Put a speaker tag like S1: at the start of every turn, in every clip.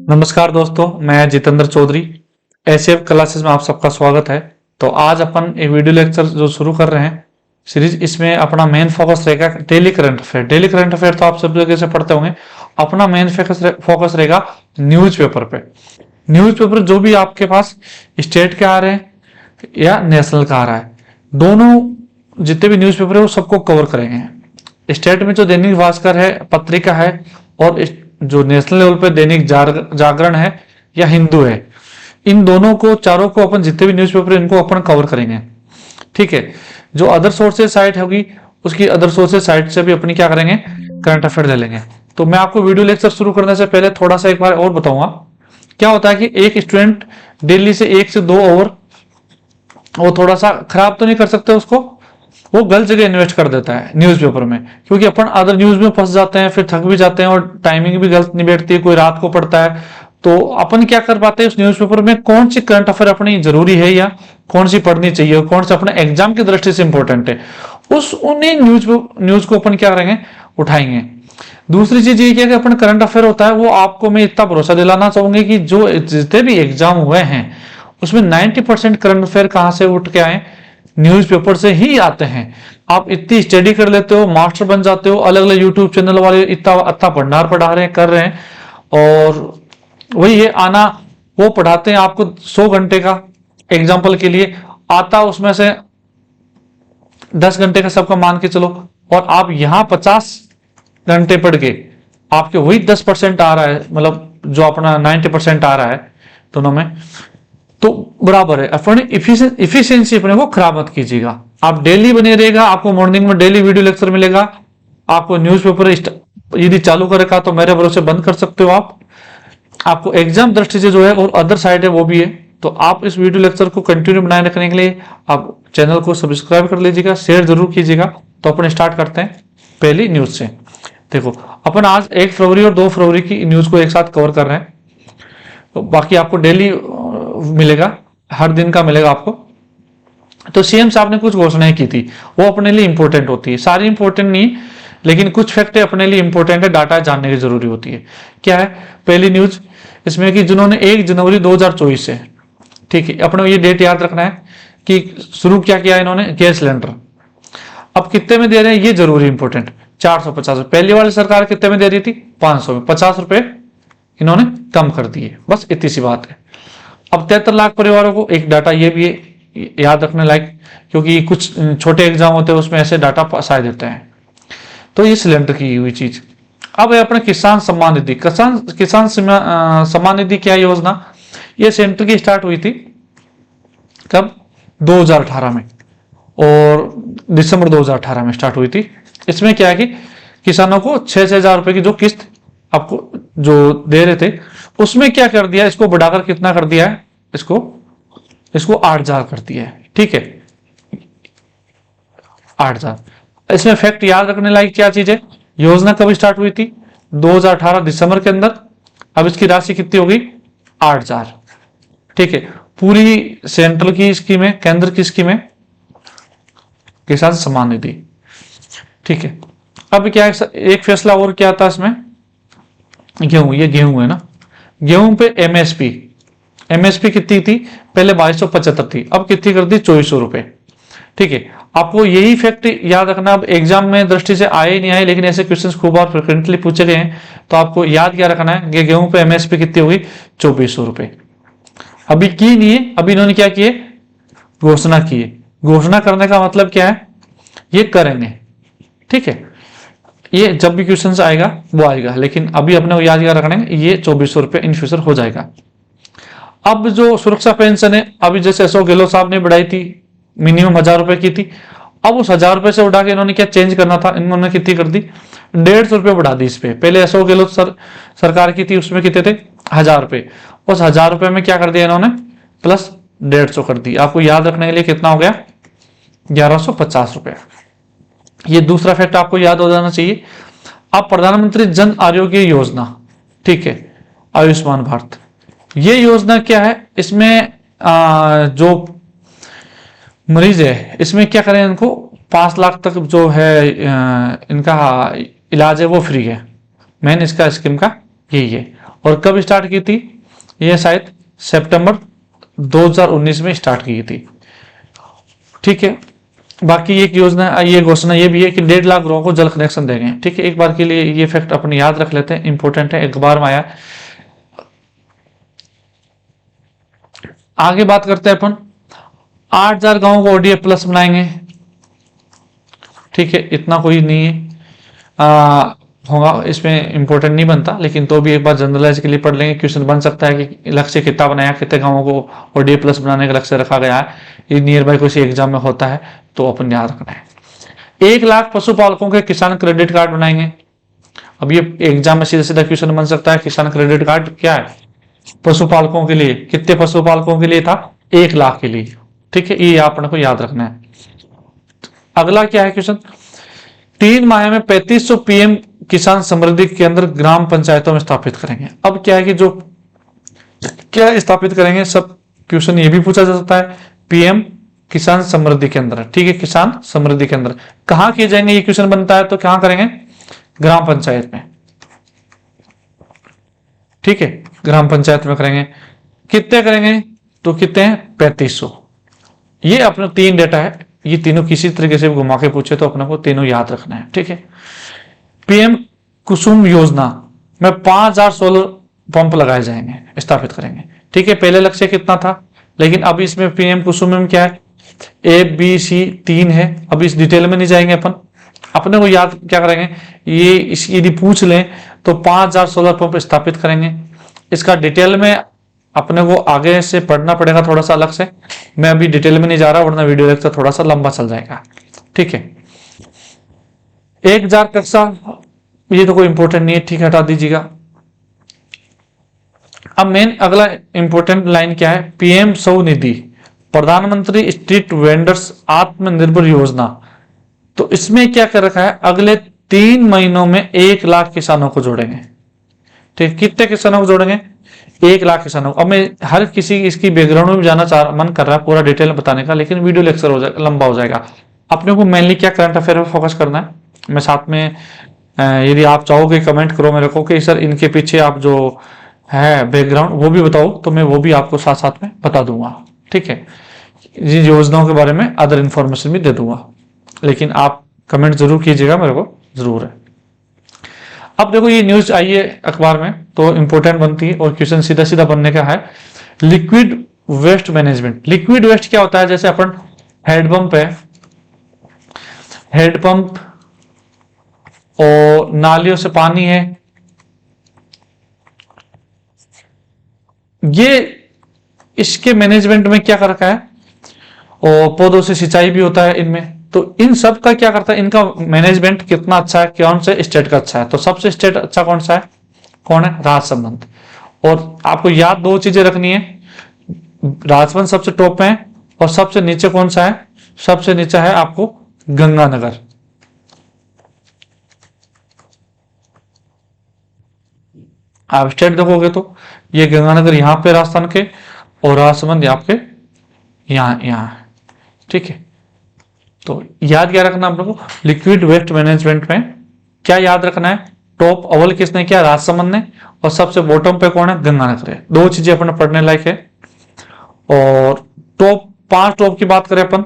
S1: नमस्कार दोस्तों, मैं जितेंद्र चौधरी। एचएफ क्लासेस में आप सबका स्वागत है। तो आज अपन एक वीडियो लेक्चर जो शुरू कर रहे हैं सीरीज, इसमें अपना मेन फोकस रहेगा daily current affair. Daily current affair तो आप सब जगह से पढ़ते होंगे। अपना मेन फोकस रहेगा न्यूज़पेपर पे। न्यूज़पेपर जो भी आपके पास स्टेट के आ रहे हैं या नेशनल का आ रहा है, दोनों जितने भी न्यूज़पेपर है वो सबको कवर करेंगे। स्टेट में जो दैनिक भास्कर है, पत्रिका है, और जो नेशनल लेवल पे दैनिक जागरण है या हिंदू है, इन दोनों को, चारों को अपन, जितने भी न्यूज़पेपर इनको अपन कवर करेंगे। ठीक है। जो अदर सोर्सेज साइट होगी, उसकी अदर सोर्सेज साइट से भी अपनी क्या करेंगे, करंट अफेयर ले लेंगे। तो मैं आपको वीडियो लेक्चर शुरू करने से पहले थोड़ा सा एक बार और बताऊंगा। क्या होता है कि एक स्टूडेंट डेली से 1 से 2 आवर वो थोड़ा सा खराब तो नहीं कर सकते उसको, वो गलत जगह इन्वेस्ट कर देता है न्यूज़पेपर में, क्योंकि अपन अदर न्यूज में फंस जाते हैं, फिर थक भी जाते हैं और टाइमिंग भी गलत नहीं बैठती है, कोई रात को पढ़ता है। तो अपन क्या कर पाते हैं उस न्यूज़पेपर में, कौन सी करंट अफेयर अपनी जरूरी है या कौन सी पढ़नी चाहिए, कौन सा अपने एग्जाम की दृष्टि से इंपॉर्टेंट है, उन्हीं न्यूज को अपन क्या करेंगे, उठाएंगे। दूसरी चीज ये कि अपन करंट अफेयर होता है वो आपको मैं इतना भरोसा दिलाना चाहूंगी कि जो जितने भी एग्जाम हुए हैं उसमें 90% करंट अफेयर कहां से उठ के आए, न्यूज़पेपर से ही आते हैं। आप इतनी स्टडी कर लेते हो, मास्टर बन जाते हो, अलग अलग यूट्यूब चैनल वाले इतना अच्छा भंडार पढ़ा रहे हैं, कर रहे हैं, और वही है आना, वो पढ़ाते हैं आपको 100 घंटे का एग्जाम्पल के लिए आता, उसमें से 10 घंटे का सबका मान के चलो, और आप यहां 50 घंटे पढ़ के आपके वही 10% आ रहा है, मतलब जो अपना 90% आ रहा है दोनों में, तो बराबर है। अपने इफिशियंसी अपने को खराब मत कीजिएगा। आप डेली बने रहेगा, आपको मॉर्निंग में डेली वीडियो लेक्चर मिलेगा। आपको न्यूज़पेपर यदि चालू करेगा तो मेरे भरोसे बंद कर सकते हो आप। आपको एग्जाम दृष्टि से जो है और अदर साइड है वो भी है। तो आप इस वीडियो लेक्चर को कंटिन्यू बनाए रखने के लिए आप चैनल को सब्सक्राइब कर लीजिएगा, शेयर जरूर कीजिएगा। तो अपन स्टार्ट करते हैं पहली न्यूज से। देखो, अपन आज 1 फरवरी और 2 फरवरी की न्यूज को एक साथ कवर कर रहे हैं। तो बाकी आपको डेली मिलेगा, हर दिन का मिलेगा आपको। तो सीएम साहब ने कुछ घोषणाएं की थी, वो अपने लिए इंपॉर्टेंट होती है, सारी इंपॉर्टेंट नहीं, लेकिन कुछ फैक्ट अपने लिए इंपॉर्टेंट है, डाटा जानने की जरूरी होती है। क्या है पहली न्यूज इसमें कि जिन्होंने 1 जनवरी 2024 से, ठीक है, अपने ये डेट याद रखना है कि शुरू क्या किया इन्होंने, गैस सिलेंडर। अब कितने में दे रहे हैं ये जरूरी इंपॉर्टेंट, 450। पहली वाली सरकार कितने में दे रही थी, 500 में, 50 रुपए इन्होंने कम कर दिए, बस इतनी सी बात है। अब 73 लाख परिवारों को, एक डाटा ये भी याद रखने लायक, क्योंकि कुछ छोटे एग्जाम होते हैं उसमें ऐसे डाटा फंसा देते हैं। तो ये सिलेंडर की हुई चीज। अब है अपने किसान सम्मान निधि। किसान सम्मान निधि क्या योजना, ये सेंटर की स्टार्ट हुई थी कब, 2018 में, और दिसंबर 2018 में स्टार्ट हुई थी। इसमें क्या है कि किसानों को 6,000 रुपए की जो किस्त आपको जो दे रहे थे, उसमें क्या कर दिया, इसको बढ़ाकर कितना कर दिया है, इसको 8,000 कर दिया है। ठीक है, 8,000। इसमें फैक्ट याद रखने लायक क्या चीज है, योजना कब स्टार्ट हुई थी, 2018 दिसंबर के अंदर। अब इसकी राशि कितनी होगी, 8,000। ठीक है, पूरी सेंट्रल की स्कीम है, केंद्र की स्कीम है, किसान सम्मान निधि। ठीक है, अब क्या एक फैसला और क्या था इसमें, गेहूं, ये गेहूं है ना, गेहूं पे एमएसपी कितनी थी, पहले 2275 थी, अब कितनी कर दी, 2400 रुपए। ठीक है, आपको यही फैक्ट याद रखना। अब एग्जाम में दृष्टि से आए नहीं आए, लेकिन ऐसे क्वेश्चंस खूब बार फ्रिक्वेंटली पूछे गए हैं, तो आपको याद क्या रखना है कि गेहूं पे एमएसपी कितनी होगी, 2400 रुपए। अभी की नहीं है, अभी इन्होंने क्या किए, घोषणा की है। घोषणा करने का मतलब क्या है, ये करेंगे। ठीक है, ये जब भी क्वेश्चन आएगा वो आएगा, लेकिन अभी अपने को याद क्या रखना है, ये 2400 रुपए इन फ्यूचर हो जाएगा। अब जो सुरक्षा पेंशन है, अभी जैसे अशोक गहलोत साहब ने बढ़ाई थी, मिनिमम 1,000 रुपए की थी, अब उस 1,000 रुपए से उठा के इन्होंने क्या चेंज करना था, इन्होंने कितनी कर दी, 150 रुपए बढ़ा दी इस पे। पहले अशोक गहलोत सरकार की थी, उसमें कितने थे, 1,000 रुपए, उस 1,000 रुपए में क्या कर दिया इन्होंने, प्लस 150 कर दी। आपको याद रखने के लिए कितना हो गया, 1150 रुपए। ये दूसरा फैक्ट आपको याद हो जाना चाहिए। अब प्रधानमंत्री जन आरोग्य योजना, ठीक है, आयुष्मान भारत, ये योजना क्या है, इसमें जो मरीज है, इसमें क्या करें, इनको 5 लाख तक जो है इनका इलाज है वो फ्री है। मेन इसका स्कीम का यही है। और कब स्टार्ट की थी? ये शायद सितंबर 2019 में स्टार्ट की थी। ठीक है, बाकी एक योजना, ये घोषणा ये भी है कि 1.5 लाख गांवों को जल कनेक्शन देंगे। ठीक है, एक बार के लिए ये फैक्ट अपने याद रख लेते हैं, इंपॉर्टेंट है, अखबार में आया। आगे बात करते हैं अपन, 8,000 गांवों को ओडीएफ प्लस बनाएंगे। ठीक है, इतना कोई नहीं है होगा, इसमें इंपॉर्टेंट नहीं बनता, लेकिन तो भी एक बार जनरलाइज के लिए पढ़ लेंगे। क्वेश्चन बन सकता है कि लक्ष्य कितना बनाया, कितने गांवों को ओडीएफ प्लस बनाने का लक्ष्य रखा गया है, ये नियर बाय किसी एग्जाम में होता है, तो अपन याद रखना है। 1 लाख पशुपालकों के किसान क्रेडिट कार्ड बनाएंगे। अब ये एग्जाम में सीधा सीधा क्वेश्चन बन सकता है, किसान क्रेडिट कार्ड क्या है? पशुपालकों के लिए। कितने पशुपालकों के लिए था? 1 लाख के लिए। ठीक है, ये अपन को याद रखना है। अगला क्या है क्वेश्चन, 3 माह में 3500 पीएम किसान समृद्धि केंद्र ग्राम पंचायतों में स्थापित करेंगे। अब क्या है कि जो क्या स्थापित करेंगे, सब क्वेश्चन ये भी पूछा जा सकता है, पीएम किसान समृद्धि केंद्र। ठीक है, किसान समृद्धि केंद्र कहां किए जाएंगे, ये क्वेश्चन बनता है, तो कहां करेंगे? ग्राम पंचायत में। ठीक है, ग्राम पंचायत में करेंगे। कितने करेंगे? तो कितने हैं? 3500। ये अपने 3 डेटा है, ये तीनों किसी तरीके से घुमा के पूछे तो अपने को तीनों याद रखना है। ठीक है, पीएम कुसुम योजना में 5,000 सोलर पंप लगाए जाएंगे, स्थापित करेंगे। ठीक है, पहले लक्ष्य कितना था, लेकिन अब इसमें पीएम कुसुम में क्या है, ABC 3 है। अब इस डिटेल में नहीं जाएंगे अपन, अपने को याद क्या करेंगे, ये यदि पूछ लें तो 5,000 सोलर पंप स्थापित करेंगे। इसका डिटेल में अपने को आगे से पढ़ना पड़ेगा थोड़ा सा अलग से, मैं अभी डिटेल में नहीं जा रहा, वरना वीडियो लेक्चर थोड़ा सा लंबा चल जाएगा। ठीक है, 1,000 कक्षा, ये तो कोई इंपॉर्टेंट नहीं है, ठीक है, हटा दीजिएगा। अब मेन अगला इंपॉर्टेंट लाइन क्या है, पीएम स्वनिधि, प्रधानमंत्री स्ट्रीट वेंडर्स आत्मनिर्भर योजना। तो इसमें क्या कर रखा है, अगले 3 महीनों में 1 लाख किसानों को जोड़ेंगे। ठीक, कितने किसानों को जोड़ेंगे? 1 लाख किसानों। अब मैं हर किसी इसकी बैकग्राउंड में जाना चाह मन कर रहा है पूरा डिटेल में बताने का, लेकिन वीडियो लेक्चर हो जाएगा, लंबा हो जाएगा। अपने को मेनली क्या करंट अफेयर में फोकस करना है। मैं साथ में यदि आप चाहोगे कमेंट करो मेरे को कि सर इनके पीछे आप जो है बैकग्राउंड वो भी बताओ, तो मैं वो भी आपको साथ साथ में बता दूंगा। ठीक है, जिन योजनाओं के बारे में अदर इंफॉर्मेशन भी दे दूंगा, लेकिन आप कमेंट जरूर कीजिएगा, मेरे को जरूर है। अब देखो ये न्यूज आई है अखबार में, तो इंपॉर्टेंट बनती है और क्वेश्चन सीधा सीधा बनने का है। Liquid waste management. Liquid waste क्या होता है, जैसे अपन हैंडपंप है, हैंडपंप और नालियों से पानी है, ये इसके मैनेजमेंट में क्या कर रखा है, और पौधों से सिंचाई भी होता है इनमें, तो इन सब का क्या करता है, इनका मैनेजमेंट कितना अच्छा है, कौन से स्टेट का अच्छा है। तो सबसे स्टेट अच्छा कौन सा है, कौन है, राजसमंद। और आपको याद 2 चीजें रखनी है, राजसमंद सबसे टॉप में है, और सबसे नीचे कौन सा है, सबसे नीचे है आपको गंगानगर। आप स्टेट देखोगे तो ये गंगानगर यहाँ पे राजस्थान के, और राजसमंद आपके यहाँ। ठीक है, तो याद क्या रखना आप लोगों को, लिक्विड वेस्ट मैनेजमेंट में क्या याद रखना है, टॉप अव्वल किसने किया, राजसमंद ने, और सबसे बॉटम पे कौन है, गंगानगर है। 2 चीजें अपन पढ़ने लायक है। और टॉप 5 टॉप की बात करें अपन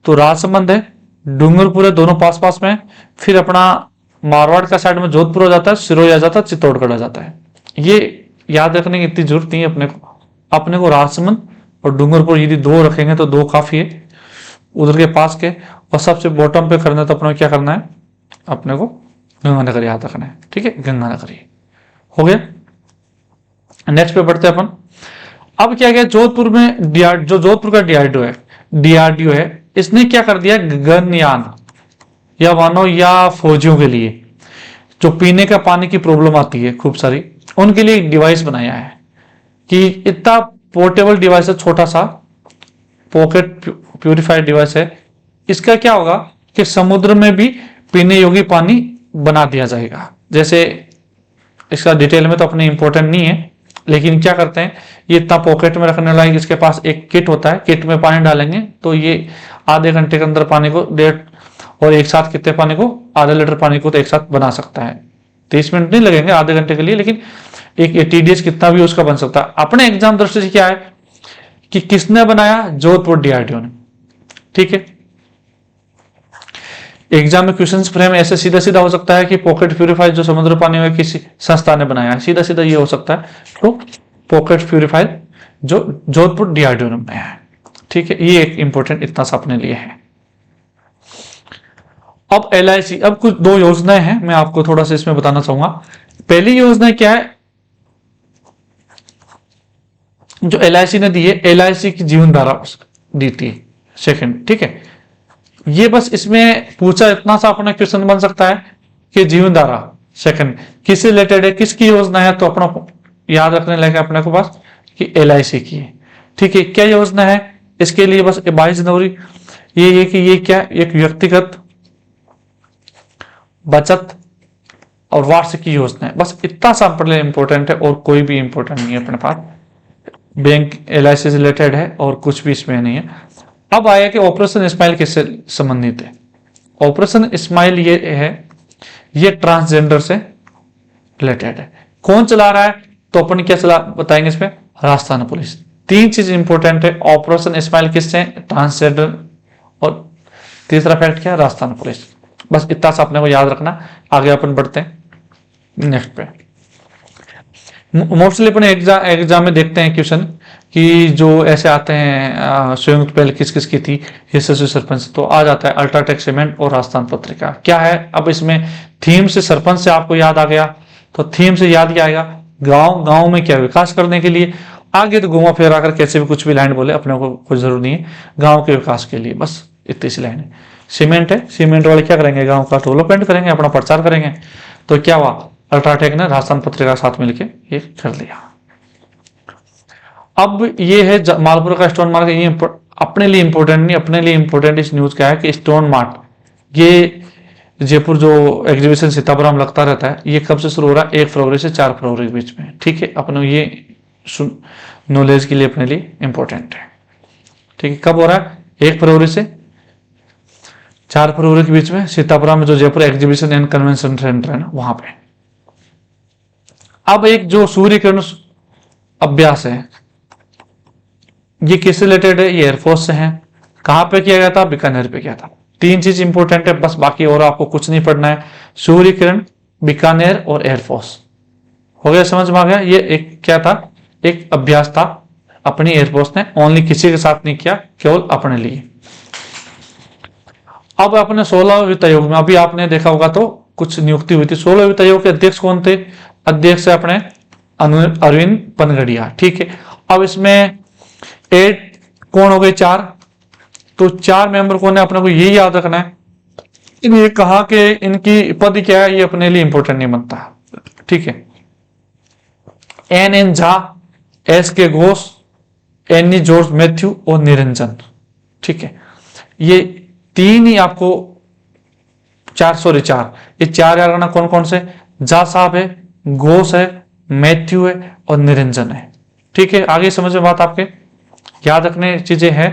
S1: तो राजसमंद है, डूंगरपुर है, दोनों पास पास में। फिर अपना मारवाड़ का साइड में जोधपुर हो जाता है, सिरोही आ जाता है, चित्तौड़गढ़ आ जाता है। ये याद रखने की इतनी जरूरत नहीं है अपने को राजसमंद और डूंगरपुर यदि 2 रखेंगे तो 2 काफी है उधर के पास के। और सबसे बॉटम पे करना है तो अपने क्या करना है, अपने को गंगानगर याद रखना है। ठीक है, गंगानगर ही हो गया। नेक्स्ट पे बढ़ते हैं अपन। अब क्या गया, जोधपुर में जो जोधपुर का डीआरडीओ है, इसने क्या कर दिया, गगनयान या मानो या फौजियों के लिए जो पीने का पानी की प्रॉब्लम आती है खूब सारी, उनके लिए एक डिवाइस बनाया है कि इतना पोर्टेबल डिवाइस है, छोटा सा पॉकेट प्यूरिफायर डिवाइस है। इसका क्या होगा कि समुद्र में भी पीने योग्य पानी बना दिया जाएगा। जैसे इसका डिटेल में तो अपने इंपॉर्टेंट नहीं है, लेकिन क्या करते हैं, ये इतना पॉकेट में रखने लायक इसके पास एक किट होता है, किट में पानी डालेंगे तो ये आधे घंटे के अंदर पानी को 1.5 और एक साथ कितने पानी को, आधा लीटर पानी को तो एक साथ बना सकता है। 30 मिनट नहीं लगेंगे आधे घंटे के लिए, लेकिन एक टीडीएस कितना भी उसका बन सकता है। अपने एग्जाम दृष्टि से क्या है कि किसने बनाया, जोधपुर डीआरडीओ ने, ठीक है। एग्जाम में क्वेश्चन फ्रेम ऐसे सीधा सीधा हो सकता है कि पॉकेट प्यूरिफायर जो समुद्र पानी में किसी संस्था ने बनाया है, सीधा सीधा ये हो सकता है। तो पॉकेट प्यूरिफायर जो जोधपुर डीआरडीओ ने बनाया है, ठीक है। ये एक इंपॉर्टेंट इतना सा अपने लिए है। अब एलआईसी, अब कुछ दो योजनाएं हैं, मैं आपको थोड़ा सा इसमें बताना चाहूंगा। पहली योजना क्या है जो एलआईसी ने दी है, एलआईसी की जीवन धारा दी थी सेकंड, ठीक है। ये बस इसमें पूछा इतना सा अपना क्वेश्चन बन सकता है कि जीवन धारा सेकंड किससे रिलेटेड है, किसकी योजना है, तो अपना याद रखने लगे अपने को पास कि एलआईसी की है, ठीक है। क्या योजना है इसके लिए, बस 22 जनवरी ये है कि ये क्या, एक व्यक्तिगत बचत और वार्षिक योजना है, बस इतना सा अपने लिए इंपॉर्टेंट है और कोई भी इंपॉर्टेंट नहीं है अपने पास। बैंक एलआईसी से रिलेटेड है और कुछ भी इसमें नहीं है। अब आया कि ऑपरेशन स्माइल किससे संबंधित है। ऑपरेशन स्माइल ये है, ये ट्रांसजेंडर से रिलेटेड है। कौन चला रहा है, तो अपन क्या चला बताएंगे इसमें, राजस्थान पुलिस। तीन चीज इंपॉर्टेंट है, ऑपरेशन स्माइल किससे, ट्रांसजेंडर, और तीसरा फैक्ट क्या है, राजस्थान पुलिस। बस इतना सा अपने को याद रखना। आगे अपन बढ़ते हैं नेक्स्ट पे। मोस्टली अपने एग्जाम में देखते हैं क्वेश्चन कि जो ऐसे आते हैं संयुक्त पहल किस किस की थी, यशस्वी सरपंच, तो आ जाता है अल्ट्राटेक सीमेंट और राजस्थान पत्रिका। क्या है, अब इसमें थीम से सरपंच से आपको याद आ गया, तो थीम से याद क्या आएगा, गांव में क्या विकास करने के लिए। आगे तो घुमा फिरा कर कैसे भी कुछ भी लाइन बोले, अपने को कुछ जरूर नहीं है, गाँव के विकास के लिए, बस इतनी सी लाइन है। सीमेंट है, सीमेंट वाले क्या करेंगे, गाँव का डेवलपमेंट करेंगे, अपना प्रचार करेंगे। तो क्या हुआ, अल्ट्राटेक ने राजस्थान पत्रिका के साथ मिलकर ये कर लिया। अब ये है मालपुरा का स्टोन मार्ट, ये अपने लिए इंपॉर्टेंट नहीं, अपने लिए इंपॉर्टेंट इस न्यूज क्या है कि स्टोन मार्ट, ये जयपुर जो एग्जीबिशन सीतापुरम लगता रहता है, ये कब से शुरू हो रहा है, 1 फरवरी से 4 फरवरी के बीच में, ठीक है। अपने ये नॉलेज के लिए अपने लिए इंपॉर्टेंट है, ठीक है। कब हो रहा है, 1 फरवरी से 4 फरवरी के बीच में सीतापुरम में जो Jaipur exhibition and convention centre है ना, वहां पे। अब एक जो सूर्य किरण अभ्यास है, ये किससे रिलेटेड है, ये एयरफोर्स से है। कहां पे किया गया था, बीकानेर पे किया था। तीन चीज इंपॉर्टेंट है बस, बाकी और आपको कुछ नहीं पढ़ना है। सूर्य किरण, बीकानेर और एयरफोर्स, हो गया, समझ में आ गया। ये एक क्या था, एक अभ्यास था अपनी एयरफोर्स ने, ओनली किसी के साथ नहीं किया, केवल अपने लिए। अब अपने 16वें वित्त आयोग में अभी आपने देखा होगा तो कुछ नियुक्ति हुई थी। 16वें वित्त आयोग के अध्यक्ष कौन थे, अध्यक्ष है अपने अरविंद पनगड़िया, ठीक है। अब इसमें 8 कौन हो गए, 4, तो 4 मेंबर कौन है, अपने को ये याद रखना है। ये कहा कि इनकी पद क्या है, ये अपने लिए इंपॉर्टेंट नहीं बनता, ठीक है। एन झा, एस के घोष, एनी जॉर्ज मैथ्यू और निरंजन, ठीक है। ये तीन ही आपको 4 ये 4 याद रखना। कौन कौन से, झा साहब है, घोष है, मैथ्यू है और निरंजन है, ठीक है। आगे समझ में बात, आपके याद रखने चीजें हैं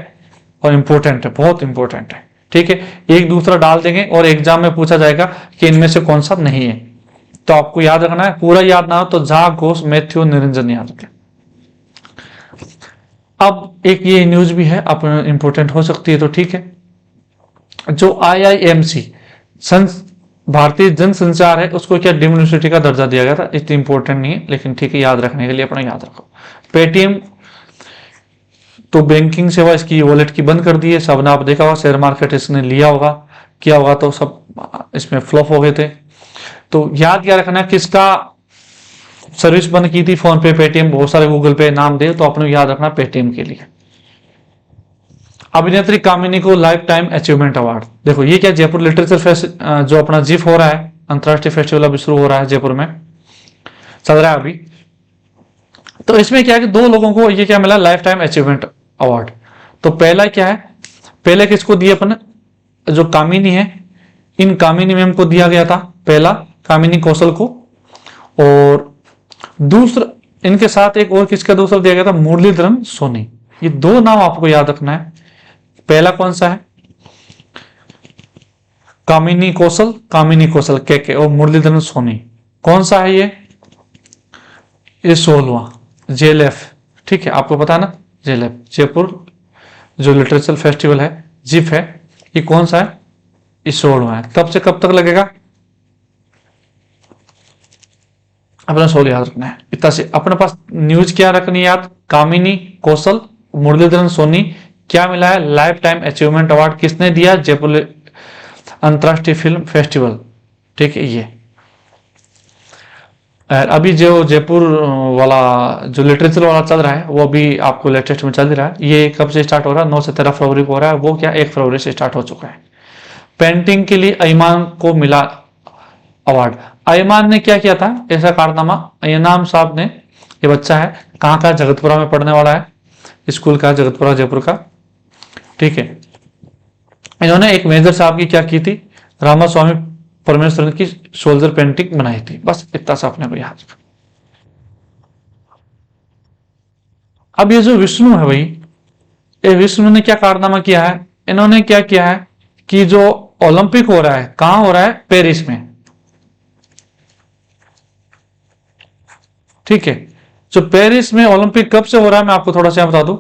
S1: और इंपॉर्टेंट है, बहुत इंपॉर्टेंट है, ठीक है। एक दूसरा डाल देंगे और एग्जाम में पूछा जाएगा कि इनमें से कौन सा नहीं है, तो आपको याद रखना है। पूरा याद ना हो तो झा, घोष, मैथ्यू, निरंजन याद रखें। अब एक ये न्यूज भी है, आप इंपॉर्टेंट हो सकती है, तो ठीक है। जो IIMC भारतीय जन संचार है, उसको क्या डीम्ड यूनिवर्सिटी का दर्जा दिया गया था। इतनी इंपॉर्टेंट नहीं है, लेकिन ठीक है, याद रखने के लिए अपना याद रखो। पेटीएम तो बैंकिंग सेवा इसकी वॉलेट की बंद कर दी है, सबने आप देखा होगा, शेयर मार्केट इसने लिया होगा, किया होगा, तो सब इसमें फ्लॉप हो गए थे। तो याद क्या रखना, किसका सर्विस बंद की थी, फोन पे, पेटीएम, बहुत सारे गूगल पे नाम दे, तो अपने याद रखना पेटीएम के लिए। अभिनेत्री कामिनी को लाइफ टाइम अचीवमेंट अवार्ड। देखो ये क्या, जयपुर लिटरेचर फेस्ट जो अपना जिफ हो रहा है, अंतरराष्ट्रीय फेस्टिवल अभी शुरू हो रहा है, जयपुर में चल रहा है अभी। तो इसमें क्या है कि 2 लोगों को ये क्या मिला, लाइफ टाइम अचीवमेंट अवार्ड। तो पहला क्या है, पहले किसको दिया अपन, जो कामिनी है, इन कामिनी मैम को दिया गया था पहला, कामिनी कौशल को। और दूसरा इनके साथ एक और किसका दूसरा दिया गया था, मुरलीधरन सोनी। ये 2 नाम आपको याद रखना है। पहला कौन सा है, कामिनी कौशल के और मुरलीधरन सोनी। कौन सा है ये, ये 16वां JLF, ठीक है, आपको पता है ना, JLF जयपुर जो लिटरेचर फेस्टिवल है, जिफ है, ये कौन सा है, ये 16वां है। कब से कब तक लगेगा, अपना 16 याद रखना है। इतना से अपने पास न्यूज क्या रखनी है याद, कामिनी कौशल मुरलीधरन सोनी क्या मिला है, लाइफ टाइम अचीवमेंट अवार्ड किसने दिया, जयपुर अंतरराष्ट्रीय फिल्म फेस्टिवल, ठीक है। ये अभी जो जयपुर वाला जो लिटरेचर वाला चल रहा है वो अभी आपको लेटेस्ट में चल रहा है। ये कब से स्टार्ट हो रहा है, 9 से 13 फरवरी को हो रहा है, वो क्या 1 फरवरी से स्टार्ट हो चुका है। पेंटिंग के लिए अईमान को मिला अवार्ड। अईमान ने क्या किया था ऐसा कारनामा, अयनाम साहब ने, ये बच्चा है कहाँ का, जगतपुरा में पढ़ने वाला है, स्कूल का जगतपुरा जयपुर का, ठीक है। इन्होंने एक मेजर साहब की क्या की थी, रामा स्वामी परमेश्वरन की सोल्जर पेंटिंग बनाई थी। बस इतना सा अपने को याद रखना। अब ये जो विष्णु है भाई, ये विष्णु ने क्या कारनामा किया है, इन्होंने क्या किया है कि जो ओलंपिक हो रहा है, कहां हो रहा है, पेरिस में, ठीक है। जो पेरिस में ओलंपिक कब से हो रहा है मैं आपको थोड़ा सा बता दूं,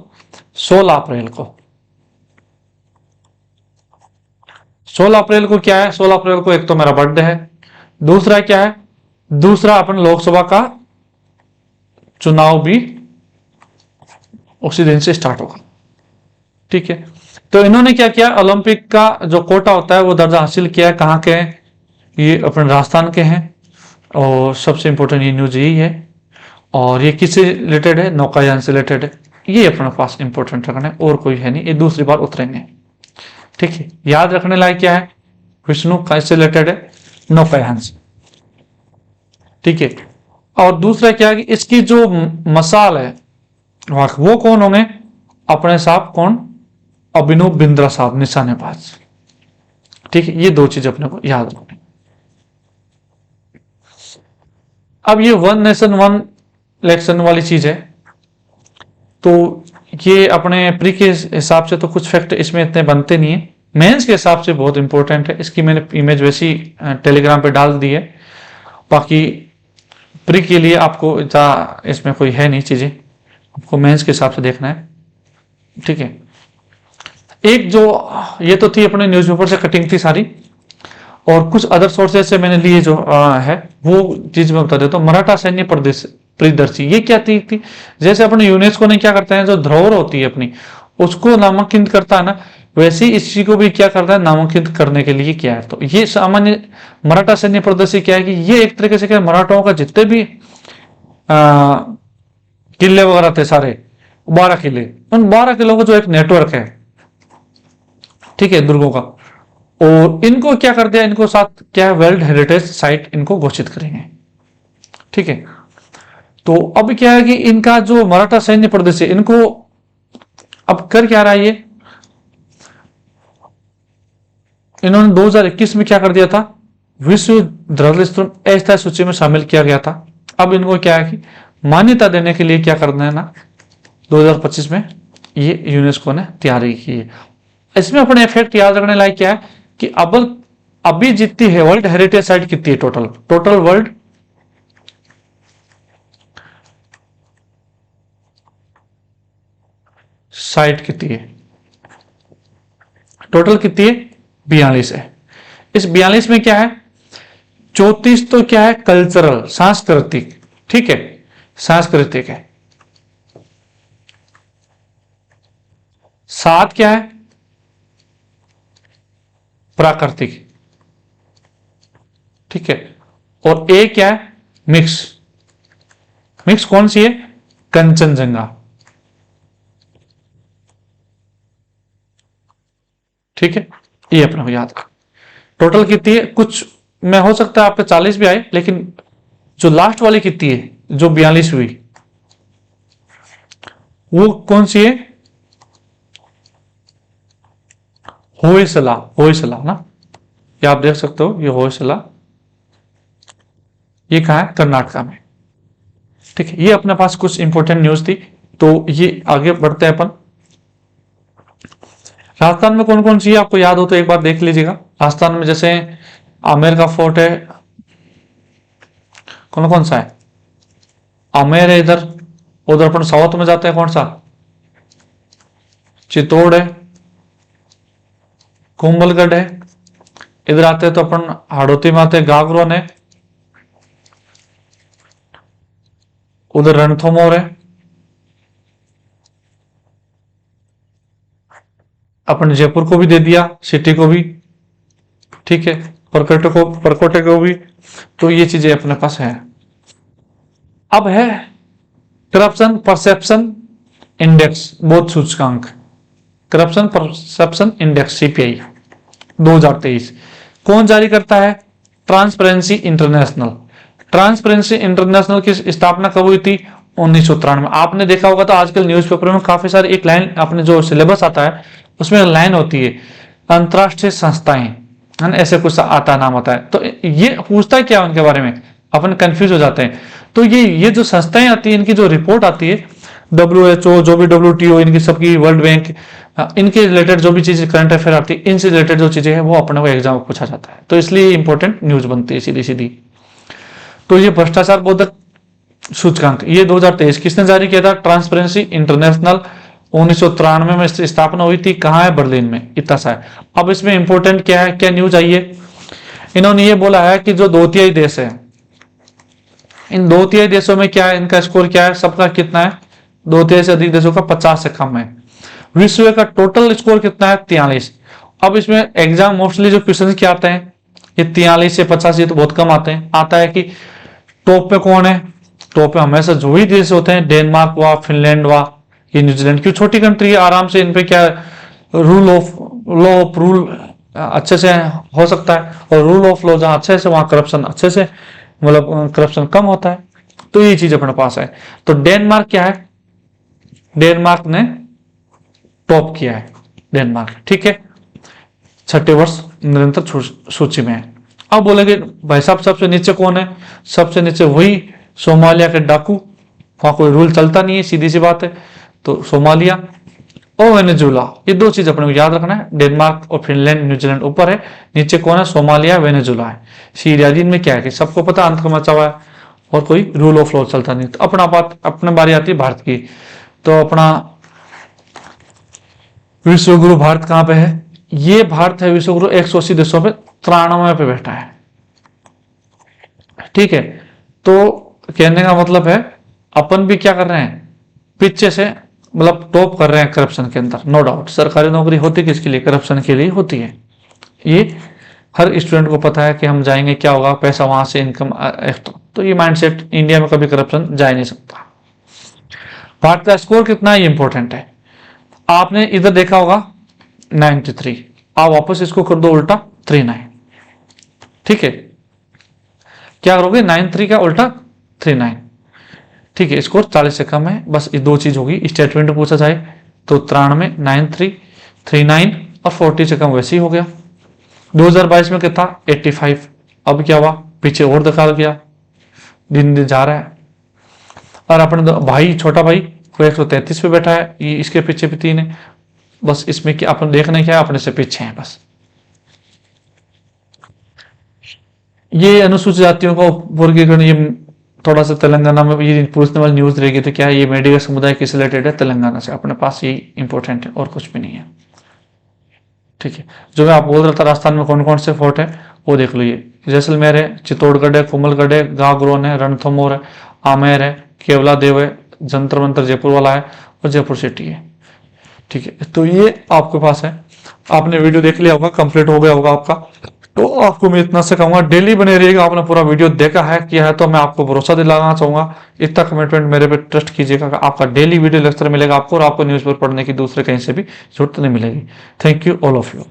S1: 16 अप्रैल को। 16 अप्रैल को क्या है, 16 अप्रैल को एक तो मेरा बर्थडे है, दूसरा क्या है, दूसरा अपन लोकसभा का चुनाव भी उसी दिन से स्टार्ट होगा, ठीक है। तो इन्होंने क्या किया, ओलंपिक का जो कोटा होता है वो दर्जा हासिल किया है, कहां के हैं, ये अपने राजस्थान के हैं। और सबसे इंपॉर्टेंट ये न्यूज यही है, और ये किससे रिलेटेड है, नौकायान से रिलेटेड है। ये अपने पास इंपॉर्टेंट रखना है, और कोई है नहीं, ये दूसरी बार उतरेंगे, ठीक है। याद रखने लायक क्या है, विष्णु कैसे रिलेटेड है, नौकायान से, ठीक है। और दूसरा क्या है कि इसकी जो मसाल है वो कौन होंगे, अपने साहब कौन, अभिनव बिंद्रा साहब निशानेबाज, ठीक है। ये दो चीज अपने को याद रखनी। अब ये वन नेशन वन इलेक्शन वाली चीज है, तो ये अपने प्री के हिसाब से तो कुछ फैक्ट इसमें इतने बनते नहीं है, मेंस के हिसाब से बहुत इंपॉर्टेंट है। इसकी मैंने इमेज वैसी टेलीग्राम पे डाल दी है, बाकी प्री के लिए आपको इसमें कोई है नहीं चीजें, आपको मेंस के हिसाब से देखना है, ठीक है। एक जो ये तो थी अपने न्यूज़पेपर से कटिंग थी सारी, और कुछ अदर सोर्सेज से मैंने लिए जो है वो चीज मैं बता देता हूँ। मराठा सैन्य प्रदेश परिदर्शी, ये क्या थी, जैसे अपने यूनेस्को ने क्या करते हैं, जो धरोहर होती है अपनी उसको नामांकित करता है ना, वैसे इस चीज को भी क्या करता है, नामांकित करने के लिए क्या है। तो ये सामान्य मराठा सैन्य प्रदर्शी क्या है कि ये एक तरीके से क्या, मराठाओं का जितने भी किले वगैरह थे सारे 12 किले, उन 12 किलों का जो एक नेटवर्क है, ठीक है, दुर्गों का, और इनको क्या कर दिया, इनको साथ क्या है, वर्ल्ड हेरिटेज साइट इनको घोषित करेंगे, ठीक है। तो अब क्या है कि इनका जो मराठा सैन्य प्रदेश है, इनको अब कर क्या रहा है, ये इन्होंने 2021 में क्या कर दिया था, विश्व धरोहर स्थल अस्थायी सूची में शामिल किया गया था। अब इनको क्या है कि मान्यता देने के लिए क्या करना है ना, 2025 में ये यूनेस्को ने तैयारी की है। इसमें अपने इफेक्ट याद रखने लायक क्या है कि अब अभी जितनी है वर्ल्ड हेरिटेज साइट कितनी है, टोटल वर्ल्ड साइट कितनी है, टोटल कितनी है, 42 है। इस 42 में क्या है, 34 तो क्या है, कल्चरल सांस्कृतिक, ठीक है, सांस्कृतिक है। 7 क्या है, प्राकृतिक, ठीक है। और ए क्या है, मिक्स, मिक्स कौन सी है, कंचनजंगा, ठीक है। ये अपने को याद रखो। टोटल कितनी है, कुछ में हो सकता है आपके 40 भी आए, लेकिन जो लास्ट वाली कितनी है, जो 42 हुई, वो कौन सी है, होयसला, होयसला ना, ये आप देख सकते हो, ये होयसला, ये कहां है, कर्नाटका में, ठीक है। ये अपने पास कुछ इंपॉर्टेंट न्यूज थी, तो ये आगे बढ़ते हैं अपन। राजस्थान में कौन कौन सी है आपको याद हो तो एक बार देख लीजिएगा। राजस्थान में जैसे आमेर का फोर्ट है, कौन कौन सा है, आमेर है इधर, उधर अपन साउथ में जाते हैं कौन सा, चित्तौड़ है, कुंभलगढ़ है, इधर आते हैं तो अपन हाड़ौती में आते हैं, गागरोन है, उधर रणथंभौर है, अपन जयपुर को भी दे दिया, सिटी को भी, ठीक है, परकोटे को भी। तो ये चीजें अपने पास है। अब है करप्शन परसेप्शन इंडेक्स बोध सूचकांक, करप्शन परसेप्शन इंडेक्स सीपीआई 2023 कौन जारी करता है, ट्रांसपेरेंसी इंटरनेशनल। ट्रांसपेरेंसी इंटरनेशनल की स्थापना कब हुई थी, 1993। आपने देखा होगा तो आजकल न्यूज़पेपर में काफी सारे एक लाइन, अपने जो सिलेबस आता है उसमें लाइन होती है अंतरराष्ट्रीय संस्थाएं, है ना, ऐसे कुछ आता है, नाम आता है। तो ये पूछता है क्या उनके बारे में, अपन कंफ्यूज हो जाते हैं। तो ये जो संस्थाएं आती है, इनकी जो रिपोर्ट आती है, WHO, जो भी WTO, इनकी सबकी, वर्ल्ड बैंक, इनके रिलेटेड जो भी चीजें करंट अफेयर आती है, इनसे रिलेटेड जो चीजें हैं वो अपने को एग्जाम में पूछा जाता है, तो इसलिए इंपॉर्टेंट न्यूज बनती है सीधी सीधी। तो ये भ्रष्टाचार बोधक सूचकांक ये 2023 किसने जारी किया था, ट्रांसपेरेंसी इंटरनेशनल। 1993 में इसकी स्थापना हुई थी, कहाँ है, बर्लिन में, इतना सा है। अब इसमें इंपॉर्टेंट क्या है, क्या न्यूज आई है, इन्होंने ये बोला है कि जो 2/3 देश है, इन 2/3 देशों में क्या है, इनका स्कोर क्या है, सबका कितना है, 2/3 से अधिक देशों का 50 से कम है। विश्व का टोटल स्कोर कितना है, 43। अब इसमें एग्जाम मोस्टली जो क्वेश्चन क्या आते हैं, ये 43 से 50 ये तो बहुत कम आते हैं। आता है कि टॉप पे कौन है, टॉप पे हमेशा जो ही देश होते हैं, डेनमार्क हुआ, फिनलैंड हुआ, ये न्यूजीलैंड, क्यों छोटी कंट्री है, आराम से इन पे क्या रूल ऑफ रूल अच्छे से हो सकता है, और रूल ऑफ लॉ जहां अच्छे से, वहां करप्शन अच्छे से, मतलब करप्शन कम होता है। तो ये चीज अपने पास है। तो डेनमार्क क्या है, डेनमार्क ने टॉप किया है, डेनमार्क, ठीक है, 6ठे वर्ष निरंतर सूची में है। अब बोलेंगे भाई साहब सबसे नीचे कौन है, सबसे नीचे वही सोमालिया के डाकू, वहां कोई रूल चलता नहीं है, सीधी सी बात है। तो सोमालिया और वेनेजुला, ये दो चीज अपने को याद रखना है। डेनमार्क और फिनलैंड, न्यूजीलैंड ऊपर है, नीचे कौन है, सोमालिया, वेनेजुला है। सीरिया जिनमें क्या है कि सबको पता अंत का मचा हुआ है और कोई रूल ऑफ लॉ चलता नहीं। तो अपना बारी आती है भारत की। तो अपना विश्व गुरु भारत कहां पे है, ये भारत है विश्व गुरु 180 देशों पे 93 पे बैठा है, ठीक है। तो कहने का मतलब है अपन भी क्या कर रहे हैं, पीछे से मतलब टॉप कर रहे हैं करप्शन के अंदर, नो डाउट। सरकारी नौकरी होती किसके लिए, करप्शन के लिए होती है। ये हर स्टूडेंट को पता है कि हम जाएंगे क्या होगा, पैसा वहां से इनकम एक्स्ट्रा। तो ये माइंडसेट, इंडिया में कभी करप्शन जा ही नहीं सकता। भारत का स्कोर कितना है, ये इंपॉर्टेंट है। आपने इधर देखा होगा 93, आप वापस इसको कर दो उल्टा 39, ठीक है। क्या करोगे, 93 का उल्टा 39, ठीक है। स्कोर 40 से कम है, बस ये दो चीज होगी। स्टेटमेंट पूछा जाए तो 93, 93, 39 और 40 से कम वैसे ही हो गया। 2022 में क्या था, 85। अब क्या हुआ, पीछे और दिखा गया, दिन दिन जा रहा है। और अपने भाई, छोटा भाई वो 133 पे बैठा है, ये इसके पीछे भी 3 है। बस इसमें क्या अपन देखने क्या है, अपने से पीछे हैं बस। ये अनुसूचित जातियों का वर्गीकरण, ये थोड़ा सा तेलंगाना में ये पूछने वाली न्यूज रहेगी। तो क्या है, ये मेडिकल समुदाय किस रिलेटेड है, तेलंगाना से। अपने पास ये इंपॉर्टेंट है और कुछ भी नहीं है, ठीक है। जो मैं आप बोल रहा था राजस्थान में कौन कौन से फोर्ट है वो देख लो, ये जैसलमेर है, चित्तौड़गढ़ है, कुंभलगढ़ है, गागरोन है, रणथंभौर है, आमेर है, केवला देव है, जंतर मंतर जयपुर वाला है, और जयपुर सिटी है, ठीक है। तो ये आपके पास है। आपने वीडियो देख लिया होगा, कंप्लीट हो गया होगा आपका। तो आपको मैं इतना से कहूंगा, डेली बने रहिएगा। आपने पूरा वीडियो देखा है, किया है, तो मैं आपको भरोसा दिलाना चाहूंगा, इतना कमिटमेंट मेरे पे ट्रस्ट कीजिएगा। आपका डेली वीडियो लेक्चर मिलेगा आपको, और आपको न्यूज़पेपर पढ़ने की दूसरे कहीं से भी जरूरत नहीं मिलेगी। Thank you all of you.